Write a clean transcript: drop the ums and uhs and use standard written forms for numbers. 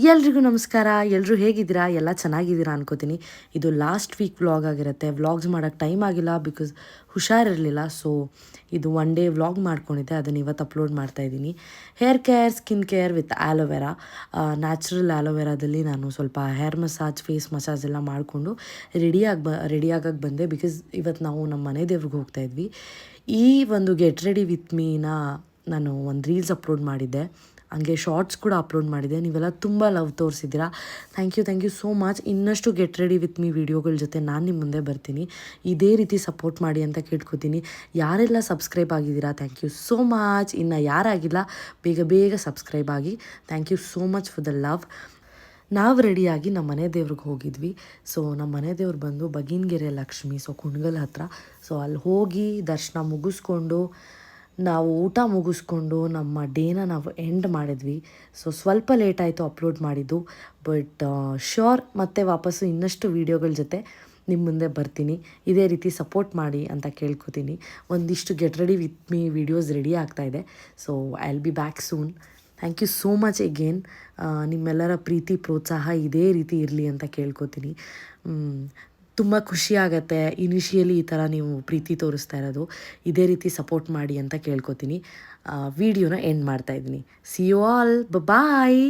ಎಲ್ರಿಗೂ ನಮಸ್ಕಾರ. ಎಲ್ಲರೂ ಹೇಗಿದ್ದೀರಾ? ಎಲ್ಲ ಚೆನ್ನಾಗಿದ್ದೀರಾ ಅನ್ಕೋತೀನಿ. ಇದು ಲಾಸ್ಟ್ ವೀಕ್ ವ್ಲಾಗ್ ಆಗಿರುತ್ತೆ. ವ್ಲಾಗ್ಸ್ ಮಾಡೋಕ್ಕೆ ಟೈಮ್ ಆಗಿಲ್ಲ ಬಿಕಾಸ್ ಹುಷಾರಿರಲಿಲ್ಲ. ಸೊ ಇದು ಒನ್ ಡೇ ವ್ಲಾಗ್ ಮಾಡ್ಕೊಂಡಿದ್ದೆ, ಅದನ್ನು ಇವತ್ತು ಅಪ್ಲೋಡ್ ಮಾಡ್ತಾಯಿದ್ದೀನಿ. Hair care, skin care with aloe vera, natural ಆ್ಯಲೋವೆರಾದಲ್ಲಿ ನಾನು ಸ್ವಲ್ಪ ಹೇರ್ ಮಸಾಜ್, ಫೇಸ್ ಮಸಾಜ್ ಎಲ್ಲ ಮಾಡಿಕೊಂಡು ರೆಡಿಯಾಗಕ್ಕೆ ಬಂದೆ. ಬಿಕಾಸ್ ಇವತ್ತು ನಾವು ನಮ್ಮ ಮನೆ ದೇವ್ರಿಗೆ ಹೋಗ್ತಾಯಿದ್ವಿ. ಈ ಒಂದು ಗೆಟ್ ರೆಡಿ ವಿತ್ ಮೀನ ನಾನು ಒಂದು ರೀಲ್ಸ್ ಅಪ್ಲೋಡ್ ಮಾಡಿದ್ದೆ, ಹಂಗೆ ಶಾರ್ಟ್ಸ್ ಕೂಡ ಅಪ್ಲೋಡ್ ಮಾಡಿದೆ. ನೀವೆಲ್ಲ ತುಂಬ ಲವ್ ತೋರಿಸಿದ್ದೀರಾ. Thank you so much. ಇನ್ನಷ್ಟು ಗೆಟ್ ರೆಡಿ ವಿತ್ ಮೀ ವಿಡಿಯೋಗಳ ಜೊತೆ ನಾನು ನಿಮ್ಮ ಮುಂದೆ ಬರ್ತೀನಿ. ಇದೇ ರೀತಿ ಸಪೋರ್ಟ್ ಮಾಡಿ ಅಂತ ಕೇಳ್ಕೊತೀನಿ. ಯಾರೆಲ್ಲ ಸಬ್ಸ್ಕ್ರೈಬ್ ಆಗಿದ್ದೀರಾ, ಥ್ಯಾಂಕ್ ಯು ಸೋ ಮಚ್. ಇನ್ನು ಯಾರಾಗಿಲ್ಲ ಬೇಗ ಸಬ್ಸ್ಕ್ರೈಬ್ ಆಗಿ. Thank you so much for the love. ನಾವು ರೆಡಿಯಾಗಿ ನಮ್ಮ ಮನೆ ದೇವ್ರಿಗೆ ಹೋಗಿದ್ವಿ. ಸೊ ನಮ್ಮ ಮನೆ ದೇವ್ರು ಬಂದು ಬಗೀನ್ಗೆರೆ ಲಕ್ಷ್ಮಿ, ಸೊ ಕುಣಗಲ್ ಹತ್ರ. ಸೊ ಅಲ್ಲಿ ಹೋಗಿ ದರ್ಶನ ಮುಗಿಸ್ಕೊಂಡು ನಾವು ಊಟ ಮುಗಿಸ್ಕೊಂಡು ನಮ್ಮ ಡೇನ ನಾವು ಎಂಡ್ ಮಾಡಿದ್ವಿ. ಸೊ ಸ್ವಲ್ಪ ಲೇಟ್ ಆಯಿತು ಅಪ್ಲೋಡ್ ಮಾಡಿದ್ದು, ಬಟ್ ಶ್ಯೋರ್ ಮತ್ತೆ ವಾಪಸ್ಸು ಇನ್ನಷ್ಟು ವೀಡಿಯೋಗಳ ಜೊತೆ ನಿಮ್ಮ ಮುಂದೆ ಬರ್ತೀನಿ. ಇದೇ ರೀತಿ ಸಪೋರ್ಟ್ ಮಾಡಿ ಅಂತ ಕೇಳ್ಕೊತೀನಿ. ಒಂದಿಷ್ಟು get ready with me videos ready ಆಗ್ತಾಯಿದೆ. So I will be back soon. Thank you so much again. ನಿಮ್ಮೆಲ್ಲರ ಪ್ರೀತಿ ಪ್ರೋತ್ಸಾಹ ಇದೇ ರೀತಿ ಇರಲಿ ಅಂತ ಕೇಳ್ಕೊತೀನಿ. ತುಂಬ ಖುಷಿಯಾಗತ್ತೆ ಇನಿಷಿಯಲಿ ಈ ಥರ ನೀವು ಪ್ರೀತಿ ತೋರಿಸ್ತಾ ಇರೋದು. ಇದೇ ರೀತಿ ಸಪೋರ್ಟ್ ಮಾಡಿ ಅಂತ ಕೇಳ್ಕೊತೀನಿ. ವಿಡಿಯೋನ ಎಂಡ್ ಮಾಡ್ತಾಯಿದ್ದೀನಿ. See you all, bye.